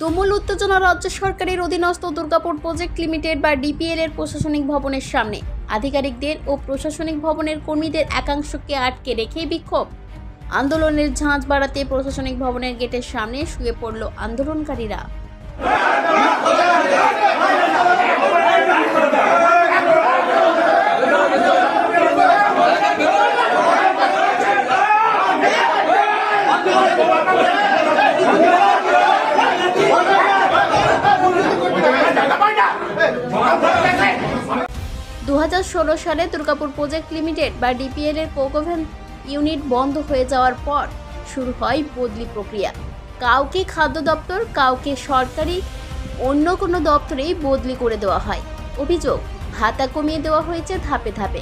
তুমুল উত্তেজনা রাজ্য সরকারের অধীনস্থ দুর্গাপুর প্রজেক্ট লিমিটেড বা ডিপিএল এর প্রশাসনিক ভবনের সামনে। আধিকারিকদের ও প্রশাসনিক ভবনের কর্মীদের একাংশকে আটকে রেখে বিক্ষোভ। আন্দোলনের ঝাঁজ বাড়াতে প্রশাসনিক ভবনের গেটের সামনে শুয়ে পড়ল আন্দোলনকারীরা। 2016 সালে দুর্গাপুর প্রজেক্ট লিমিটেড বা ডিপিএল এর কোকোভেন ইউনিট বন্ধ হয়ে যাওয়ার পর শুরু হয় বদলি প্রক্রিয়া। কাউকে খাদ্য দপ্তর, কাউকে সরকারি অন্য কোনো দপ্তরেই বদলি করে দেওয়া হয়। অভিযোগ, ভাতা কমিয়ে দেওয়া হয়েছে ধাপে ধাপে।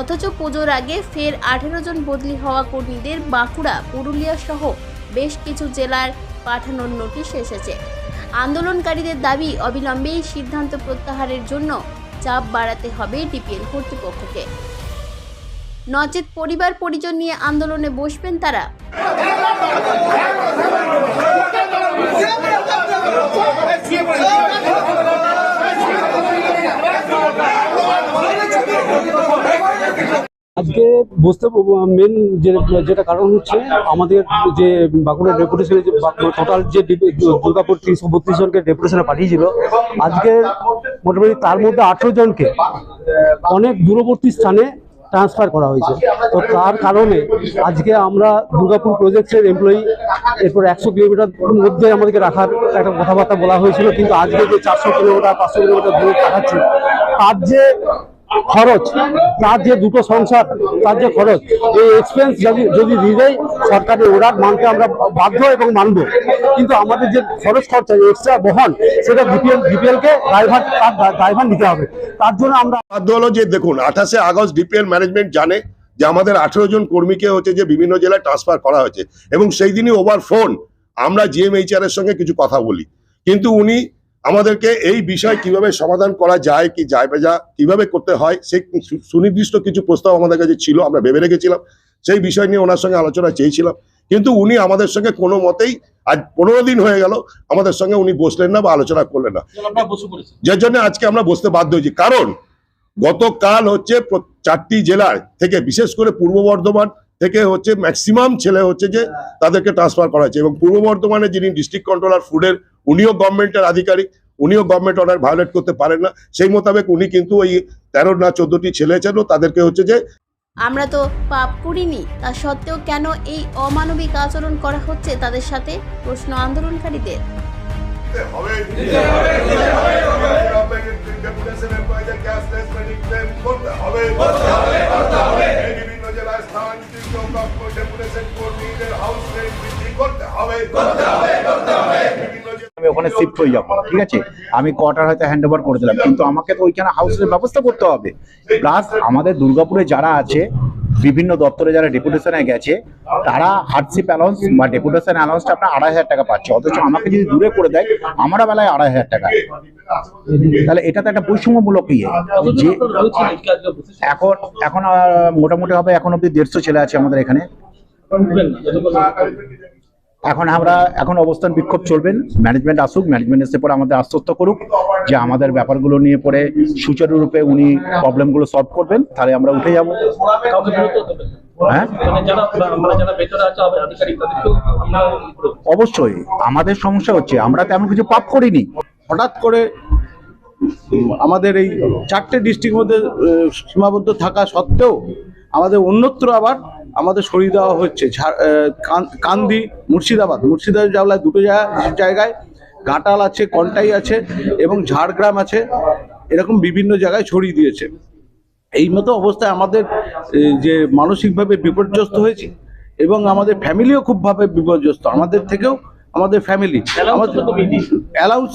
অথচ পুজোর আগে ফের 18 জন বদলি হওয়া কর্মীদের বাঁকুড়া, পুরুলিয়া সহ বেশ কিছু জেলার পাঠানোর নোটিশ এসেছে। আন্দোলনকারীদের দাবি, অবিলম্বে এই সিদ্ধান্ত প্রত্যাহারের জন্য চাপ বাড়াতে হবে ডিপিএল কর্তৃপক্ষকে, নচেত পরিবার পরিজন নিয়ে আন্দোলনে বসবেন তারা। আজকে বসতে মেন যেটা কারণ হচ্ছে আমাদের যে বাঁকুড়ার ডেপুটেশনে যে টোটাল যে দুর্গাপুর 332 জনকে ডেপুটেশনে পাঠিয়েছিল, আজকে মোটামুটি তার মধ্যে 18 জনকে অনেক দূরবর্তী স্থানে ট্রান্সফার করা হয়েছে। তো তার কারণে আজকে আমরা দুর্গাপুর প্রজেক্টের এমপ্লয়ি, এরপর 100 কিলোমিটার মধ্যে আমাদেরকে রাখার একটা কথাবার্তা বলা হয়েছিল, কিন্তু আজকে যে 400 কিলোমিটার 500 কিলোমিটার দূরে পাঠাচ্ছে, তার যে খরচ, তার যে দুটো সংসার, তার যে খরচ, এই এক্সপেন্স যদি দিলেই সরকারের অর্ডার মানতে আমরা বাধ্য এবং মানব, কিন্তু আমাদের যে খরচ খরচা এক্সট্রা বহন, সেটা ডিপিএলকে ড্রাইভার নিতে হবে। তার জন্য আমরা বাধ্য হলো যে দেখুন 28শে আগস্ট ডিপিএল ম্যানেজমেন্ট জানে যে আমাদের 18 জন কর্মীকে হচ্ছে যে বিভিন্ন জেলায় ট্রান্সফার করা হয়েছে, এবং সেই দিনই ওভার ফোন আমরা জিএমএইচআর এর সঙ্গে কিছু কথা বলি, কিন্তু উনি আমাদেরকে এই বিষয় কিভাবে সমাধান করা যায়, কি যায় বেজা কিভাবে করতে হয়, সেই সুনির্দিষ্ট কিছু প্রস্তাব আমাদের কাছে ছিল, আমরা ভেবে রেখেছিলাম। সেই বিষয় নিয়ে ওনার সঙ্গে আলোচনা চেয়েছিলাম, কিন্তু উনি আমাদের সঙ্গে কোনো মতেই, আজ 15 দিন হয়ে গেল আমাদের সঙ্গে উনি বসলেন না বা আলোচনা করলেন না, যার জন্য আজকে আমরা বসতে বাধ্য হয়েছি। কারণ গতকাল হচ্ছে 4টি জেলার থেকে, বিশেষ করে পূর্ব বর্ধমান থেকে হচ্ছে ম্যাক্সিমাম ছেলে হচ্ছে যে তাদেরকে ট্রান্সফার করা হয়েছে, এবং পূর্ব বর্ধমানে যিনি ডিস্ট্রিক্ট কন্ট্রোলার ফুডের, উনিও গভর্নমেন্টের আধিকারিক, উনিও গভর্নমেন্ট অর্ডার ভায়োলেট করতে পারেন না। সেই মোতাবেক উনি কিন্তু ওই 13 না 14টি ছেলে ছিল, তাদেরকে হচ্ছে যে আমরা তো পাপ করিনি, তা সত্ত্বেও কেন এই অমানবিক আচরণ করা হচ্ছে তাদের সাথে, প্রশ্ন আন্দোলনকারীদের। আমি ওখানে শিফট হয়ে যাবো, ঠিক আছে, আমি কোয়ার্টার হয়তো হ্যান্ড ওভার করে দিলাম, কিন্তু আমাকে তো ওইখানে হাউসের ব্যবস্থা করতে হবে। প্লাস আমাদের দুর্গাপুরে যারা আছে, বিভিন্ন দপ্তরে যারা ডেপুটেশনে গেছে, তারা হার্ডশিপ অ্যালাউন্স বা ডেপুটেশন অ্যালাউন্সটা আপনার 2500 টাকা পাচ্ছে, অথচ আমাকে যদি দূরে করে দেয় আমার বেলায় 2500 টাকা। তাহলে এটা তো একটা বৈষম্যমূলক ইয়ে। যে এখন মোটামুটি হবে, এখন অব্দি 150 ছেলে আছে আমাদের এখানে। এখন অবস্থান বিক্ষোভ চলবেন, ম্যানেজমেন্ট আসুক, ম্যানেজমেন্ট এসে পরে আমাদের আশ্বস্ত করুক যে আমাদের ব্যাপারগুলো নিয়ে পরে সুচারুরূপে উনি প্রবলেমগুলো সলভ করবেন, তাহলে আমরা উঠে যাবো। হ্যাঁ, অবশ্যই আমাদের সমস্যা হচ্ছে, আমরা তেমন কিছু পাপ করিনি। হঠাৎ করে আমাদের এই 4টে ডিস্ট্রিক্টের মধ্যে সীমাবদ্ধ থাকা সত্ত্বেও আমাদের অন্যত্র আবার আমাদের সরিয়ে দেওয়া হচ্ছে। কান্দি, মুর্শিদাবাদ জেলায় 2টো জায়গায়, ঘাটাল আছে, কন্টাই আছে এবং ঝাড়গ্রাম আছে, এরকম বিভিন্ন জায়গায় ছড়িয়ে দিয়েছে। এই মতো অবস্থায় আমাদের যে মানসিকভাবে বিপর্যস্ত হয়েছে, এবং আমাদের ফ্যামিলিও খুবভাবে বিপর্যস্ত। আমাদের থেকেও আমাদের ফ্যামিলি, অ্যালাউন্স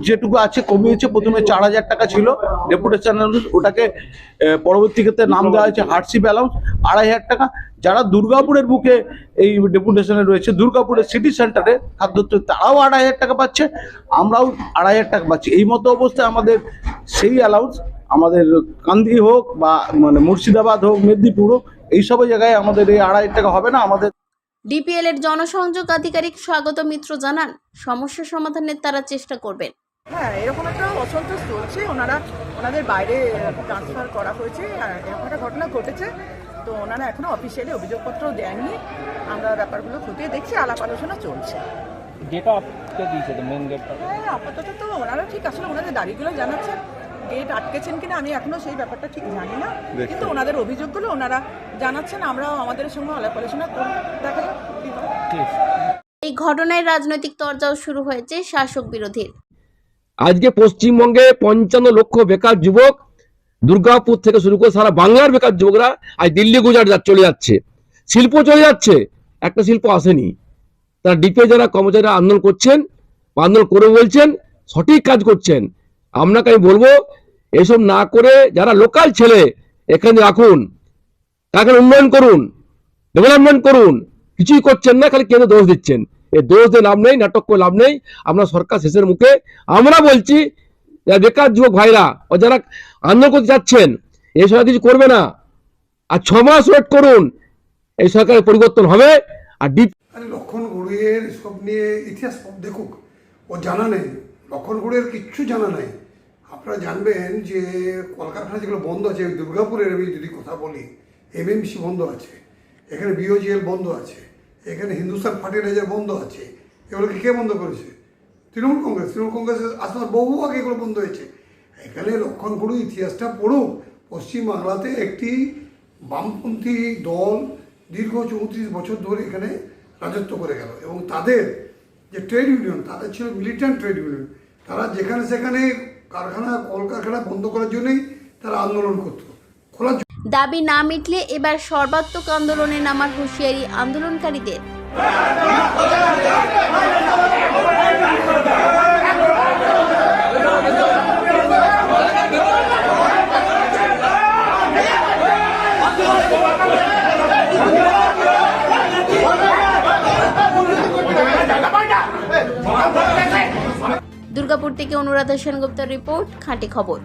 যেটুকু আছে কমিয়েছে। প্রথমে 4000 টাকা ছিল ডেপুটেশন অ্যালাউন্স, ওটাকে পরবর্তী ক্ষেত্রে নাম দেওয়া হয়েছে হার্ডশিপ অ্যালাউন্স 2500 টাকা। যারা দুর্গাপুরের বুকে এই ডেপুটেশনে রয়েছে, দুর্গাপুরের সিটি সেন্টারে খাদ্য, তারাও 2500 টাকা পাচ্ছে, আমরাও 2500 টাকা পাচ্ছি। এই মতো অবস্থায় আমাদের সেই অ্যালাউন্স আমাদের কান্দি হোক বা মানে মুর্শিদাবাদ হোক, মেদিনীপুর হোক, এইসব জায়গায় আমাদের এই 2500 টাকা হবে না। আমাদের ডিপিএল এর জনসংযোগ আধিকারিক স্বাগত মিত্র জানান, সমস্যা সমাধানের তারা চেষ্টা করবেন। হ্যাঁ, এরকম একটা অসন্তোষ চলছে। ওনাদের বাইরে ট্রান্সফার করা হয়েছে, এরকম একটা ঘটনা ঘটেছে। তো ওনারা এখনো অফিসিয়ালি অভিযোগপত্র দেননি। আমরা ব্যাপারগুলো খতিয়ে দেখছি, আলাপ আলোচনা চলছে। গেটটা আটকে দিয়েছে তো, মেন গেটটা। হ্যাঁ, আপাতত তো ওনারা ঠিক আসলে ওনাদের দাঁড়িগুলো জানাচ্ছেন। গেট আটকেছেন কিনা আমি এখনো সেই ব্যাপারটা ঠিক জানি না, কিন্তু ওনাদের অভিযোগগুলো ওনারা জানাচ্ছেন। আমরাও আমাদের সঙ্গে আলাপ আলোচনা করব, দেখা যাক কি হয়। এই ঘটনায় রাজনৈতিক তরজাও শুরু হয়েছে শাসক বিরোধীর। আজকে পশ্চিমবঙ্গে 55 লক্ষ বেকার যুবক, দুর্গাপুর থেকে শুরু করে সারা বাংলার বেকার যুবকরা আজ দিল্লি গুজরাট চলে যাচ্ছে, শিল্প চলে যাচ্ছে, একটা শিল্প আসেনি। তারা ডিপে যারা কর্মচারীরা আন্দোলন করছেন, আন্দোলন করে বলছেন সঠিক কাজ করছেন। আপনাকে আমি বলবো এসব না করে যারা লোকাল ছেলে এখানে রাখুন, এখানে উন্নয়ন করুন, ডেভেলপমেন্ট করুন। কিছুই করছেন না, খালি কেন্দ্র দোষ দিচ্ছেন। এই দোষ দিয়ে লাভ নেই, নাটক করে লাভ নেই। আমরা সরকার শেষের মুখে আমরা বলছি বেকার যুবক ভাইরা ও যারা আন্দোলন করতে যাচ্ছেন এই সরকার কিছু করবে না, আর 6 মাস ওয়েট করুন, এই সরকারের পরিবর্তন হবে। আর আরে লক্ষণ গুড়ের সব নিয়ে ইতিহাস দেখুক, ও জানা নেই। লক্ষণ গুড়ের কিচ্ছু জানা নাই। আপনারা জানবেন যে কলকারখানা যেগুলো বন্ধ আছে, দুর্গাপুরের আমি যদি কথা বলি, এমএমসি বন্ধ আছে, এখানে বিওজিএল বন্ধ আছে, এখানে হিন্দুস্তান ফার্টিলাইজার বন্ধ আছে। এগুলোকে কে বন্ধ করেছে? তৃণমূল কংগ্রেসের আসার বহু আগে এগুলো বন্ধ হয়েছে। এখানে লক্ষণগুড়ি ইতিহাসটা পড়ুক। পশ্চিমবাংলাতে একটি বামপন্থী দল দীর্ঘ 34 বছর ধরে এখানে রাজত্ব করে গেল, এবং তাদের যে ট্রেড ইউনিয়ন, তাদের ছিল মিলিটেন্ট ট্রেড ইউনিয়ন। তারা যেখানে সেখানে কারখানা কলকারখানা বন্ধ করার জন্যই তারা আন্দোলন করতো। খোলা দাবি না মিটলে এবার সর্বাত্মক আন্দোলনে নামার হুঁশিয়ারি আন্দোলনকারীদের। দুর্গাপুর থেকে অনুরাধা সেনগুপ্তের রিপোর্ট, খাঁটি খবর।